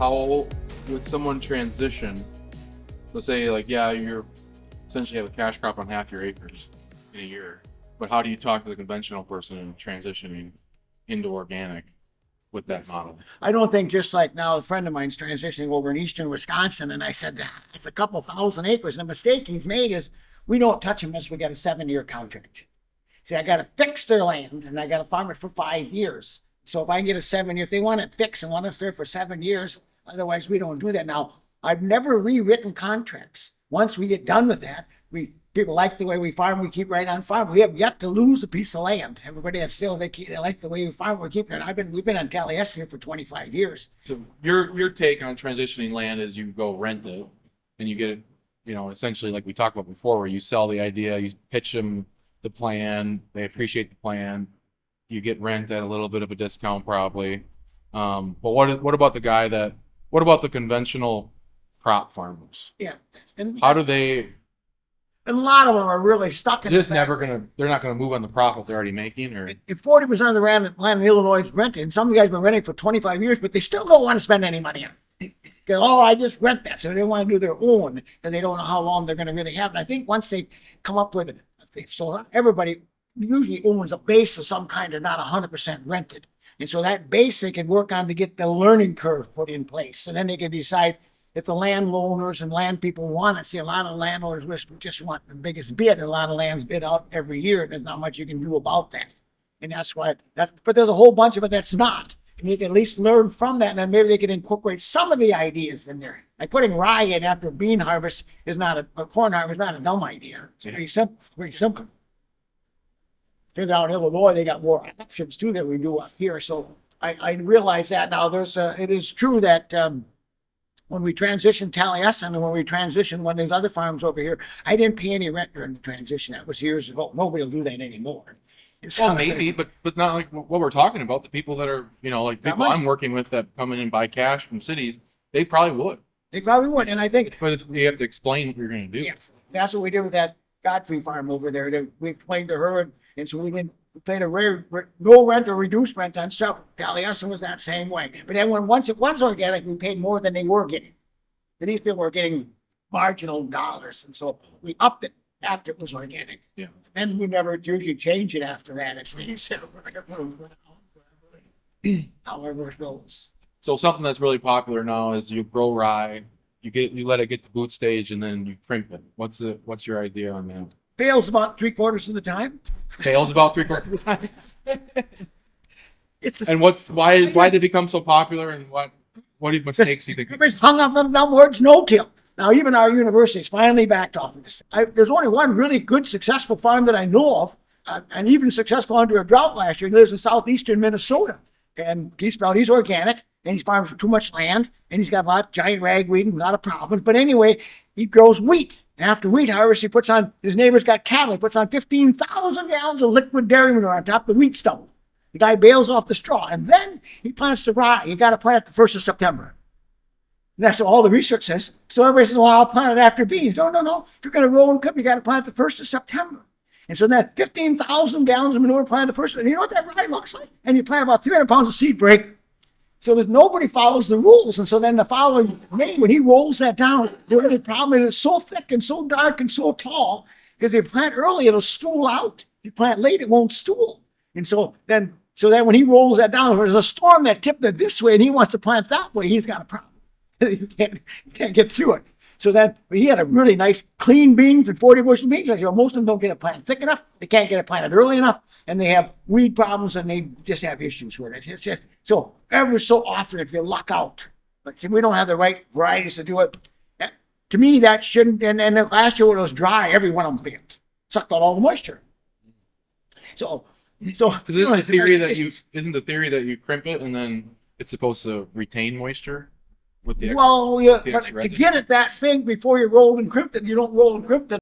how would someone transition? Let's say, like, yeah, you're essentially have a cash crop on half your acres in a year, but how do you talk to the conventional person in transitioning into organic with that model? I don't think just like now a friend of mine's transitioning over in eastern Wisconsin, and I said, it's a couple thousand acres. And the mistake he's made is we don't touch them unless we got a 7-year contract. See, I got to fix their land and I got to farm it for 5 years. So if I get a 7-year, if they want it fixed and want us there for 7 years, otherwise we don't do that. Now, I've never rewritten contracts. Once we get done with that, people like the way we farm, we keep right on farm. We have yet to lose a piece of land. Everybody is still, they like the way we farm, we keep it. We've been on Taliesin here for 25 years. So your take on transitioning land is you go rent it and you get it, essentially like we talked about before, where you sell the idea, you pitch them the plan, they appreciate the plan, you get rent at a little bit of a discount probably. But what about the conventional crop farmers? Yeah. And how do they? And a lot of them are really stuck in. They're not gonna move on the profit they're already making, or if 40% of the land in Illinois is rented, and some of the guys have been renting for 25 years, but they still don't want to spend any money on it. Because, I just rent that. So they want to do their own, because they don't know how long they're going to really have it. I think once they come up with it, so everybody usually owns a base of some kind, or not 100% rented. And so that base they can work on to get the learning curve put in place. And then they can decide if the landowners and land people want it. See, a lot of landowners just want the biggest bid. A lot of lands bid out every year. There's not much you can do about that. And that's why, but there's a whole bunch of it that's not. And you can at least learn from that, and then maybe they can incorporate some of the ideas in there. Like putting rye in after bean harvest is not a corn harvest, not a dumb idea. It's pretty simple. Pretty simple. Turns out in Illinois, they got more options too than we do up here. So I realize that now. It is true that when we transitioned Taliesin and when we transitioned one of these other farms over here, I didn't pay any rent during the transition. That was years ago. Nobody will do that anymore. Well, maybe, but not like what we're talking about. The people that are, like people I'm working with that come in and buy cash from cities, they probably would. They probably would, and I think. But you have to explain what you're going to do. Yes, that's what we did with that Godfrey farm over there. We explained to her, and so we paid a no rent or reduced rent on stuff. Taliesin was that same way. But then once it was organic, we paid more than they were getting. But these people were getting marginal dollars, and so we upped it after it was organic. Yeah. And we never usually change it after that. It's however it goes. So something that's really popular now is you grow rye, you let it get to boot stage, and then you crimp it. What's your idea on that? Fails about 3/4 of the time. Fails about 3/4 of the time. And why did it become so popular, and what mistakes do you think? Everybody's hung up on dumb words, no-till. Now, even our university's finally backed off of this. There's only one really good, successful farm that I know of, and even successful under a drought last year. He lives in southeastern Minnesota. And he's organic, and he farms for too much land, and he's got a lot of giant ragweed and a lot of problems. But anyway, he grows wheat. And after wheat harvest, his neighbor's got cattle. He puts on 15,000 gallons of liquid dairy manure on top of the wheat stubble. The guy bales off the straw, and then he plants the rye. You got to plant it the 1st of September. And that's what all the research says. So everybody says, well, I'll plant it after beans. No. If you're going to roll and cook, you got to plant it the 1st of September. And so that 15,000 gallons of manure planted the 1st, and you know what that rye looks like? And you plant about 300 pounds of seed break. So nobody follows the rules. And so then the following May, when he rolls that down, the only problem is it's so thick and so dark and so tall, because if you plant early, it'll stool out. If you plant late, it won't stool. And so then when he rolls that down, if there's a storm that tipped it this way and he wants to plant that way, he's got a problem. You can't get through it. So then he had a really nice clean beans and 40 bushel beans. Most of them don't get it planted thick enough. They can't get it planted early enough, and they have weed problems, and they just have issues with it. It's just so every so often if you luck out, but see, we don't have the right varieties to do it. To me, that shouldn't. And last year when it was dry, every one of them failed, sucked out all the moisture. So isn't the theory that you crimp it and then it's supposed to retain moisture? But to get it that big before you roll and crimp it, you don't roll and crimp it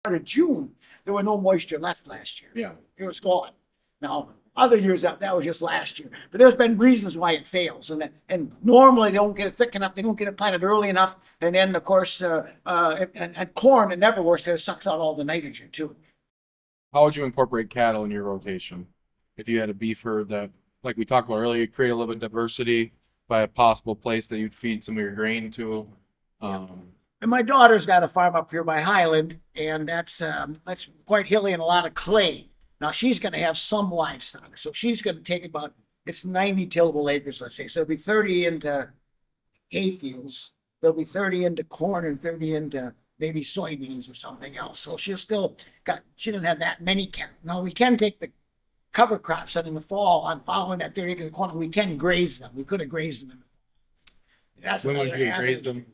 until June. There was no moisture left last year. Yeah. It was gone. Now, other years that was just last year. But there's been reasons why it fails. And normally they don't get it thick enough, they don't get it planted early enough. And then, of course, and corn, it never works because it sucks out all the nitrogen too. How would you incorporate cattle in your rotation? If you had a beef herd that, like we talked about earlier, you create a little bit of diversity. by a possible place that you'd feed some of your grain to. And my daughter's got a farm up here by Highland, and that's quite hilly and a lot of clay. Now she's going to have some livestock, so she's going to take about, it's 90 tillable acres, let's say. So it'll be 30 into hay fields. There'll be 30 into corn and 30 into maybe soybeans or something else. So she doesn't have that many. Now we can take the cover crops and in the fall on following that 30 acre corn, we can graze them. We could have grazed them. That's When would you have grazed them?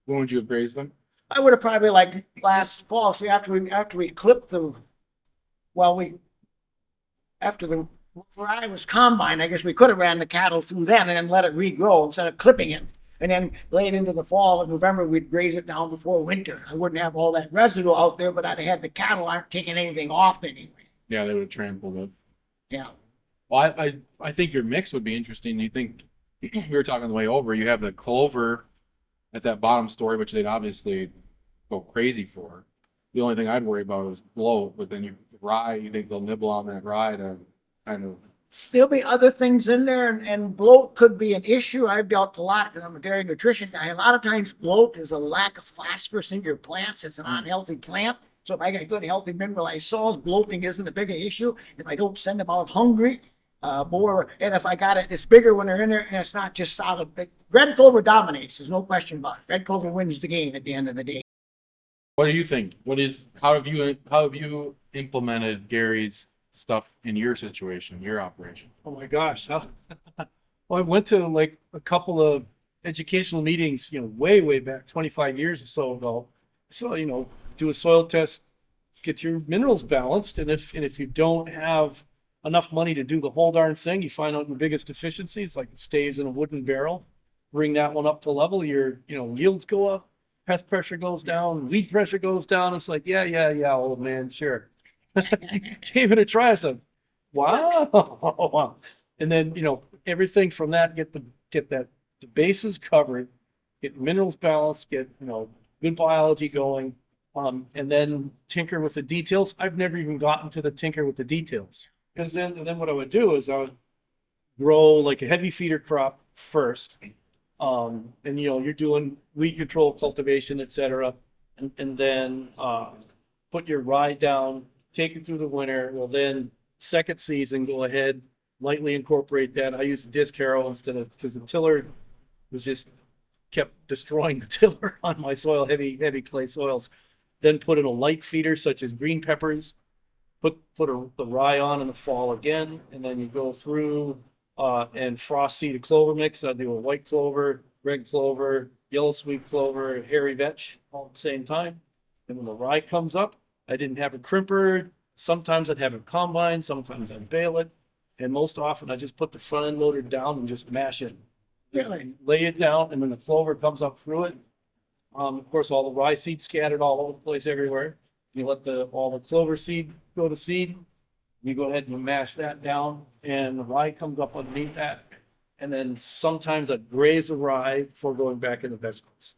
When would you have grazed them? I would have probably like last fall. So after we clipped the, after the rye was combined, I guess we could have ran the cattle through then and then let it regrow instead of clipping it. And then late into the fall, in November, we'd graze it down before winter. I wouldn't have all that residue out there, but I'd have had the cattle aren't taking anything off anyway. Yeah, they would have trampled it. Yeah. Well, I think your mix would be interesting. You think we were talking on the way over, you have the clover at that bottom story, which they'd obviously go crazy for. The only thing I'd worry about is bloat, but then rye, you think they'll nibble on that rye to kind of. There'll be other things in there, and bloat could be an issue. I've dealt a lot because I'm a dairy nutrition guy. A lot of times bloat is a lack of phosphorus in your plants. It's an unhealthy plant. So if I got good, healthy mineralized soils, bloating isn't a bigger issue. If I don't send them out hungry, and if I got it, it's bigger when they're in there, and it's not just solid. But red clover dominates. There's no question about it. Red clover wins the game at the end of the day. What do you think? How have you implemented Gary's stuff in your situation, your operation? Oh my gosh. Well, I went to like a couple of educational meetings, way back 25 years or so ago. So, do a soil test, get your minerals balanced. And if you don't have enough money to do the whole darn thing, you find out your biggest deficiencies, like it stays in a wooden barrel, bring that one up to level, your, yields go up, pest pressure goes down, weed pressure goes down. It's like, yeah, old man, sure. Gave it a try. So, wow. And then, everything from that, get the bases covered, get minerals balanced, get, good biology going, and then tinker with the details. I've never even gotten to the tinker with the details. Because then what I would do is I would grow like a heavy feeder crop first. And you're doing weed control, cultivation, etc. And then put your rye down, take it through the winter. Well, then second season, go ahead, lightly incorporate that. I use a disc harrow because the tiller was just kept destroying the tiller on my soil, heavy clay soils. Then put in a light feeder such as green peppers, put the rye on in the fall again, and then you go through and frost seed a clover mix. I do a white clover, red clover, yellow sweet clover, hairy vetch all at the same time. And when the rye comes up, I didn't have it crimpered. Sometimes I'd have it combined, sometimes I'd bale it. And most often I just put the front end loader down and just mash it. Really? Lay it down, and when the clover comes up through it, of course, all the rye seed scattered all over the place everywhere. You let all the clover seed go to seed. You go ahead and mash that down, and the rye comes up underneath that. And then sometimes I graze the rye before going back into vegetables.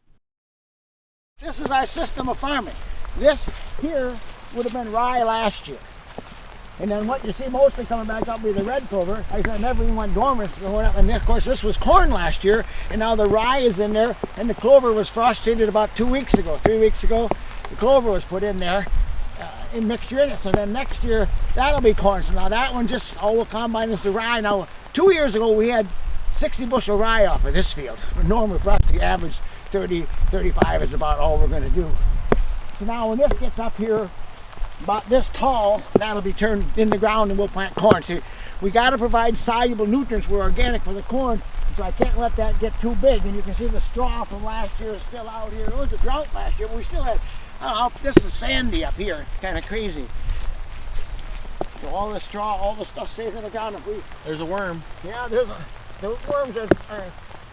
This is our system of farming. This here would have been rye last year. And then what you see mostly coming back up will be the red clover. I said never even went dormant. And of course this was corn last year, and now the rye is in there, and the clover was frost seeded about 2 weeks ago. 3 weeks ago, the clover was put in there, in mixture in it. So then next year, that'll be corn. So now that one just all will combine is the rye. Now 2 years ago, we had 60 bushel rye off of this field. Normally for us, the average 30, 35 is about all we're gonna do. So now when this gets up here, about this tall, that'll be turned in the ground and we'll plant corn. See, we got to provide soluble nutrients. We're organic for the corn, so I can't let that get too big. And you can see the straw from last year is still out here. It was a drought last year, but we still had, I don't know, this is sandy up here. It's kind of crazy. So all the straw, all the stuff stays in the ground. There's a worm. Yeah, the worms are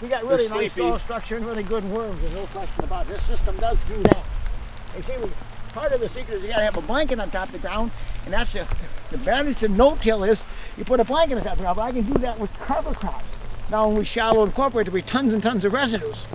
we got really nice soil structure and really good worms. There's no question about it. This system does do that. You see, part of the secret is you gotta have a blanket on top of the ground, and that's the advantage to no-till is you put a blanket on top of the ground. But I can do that with cover crops. Now when we shallow incorporate, there'll be tons and tons of residues.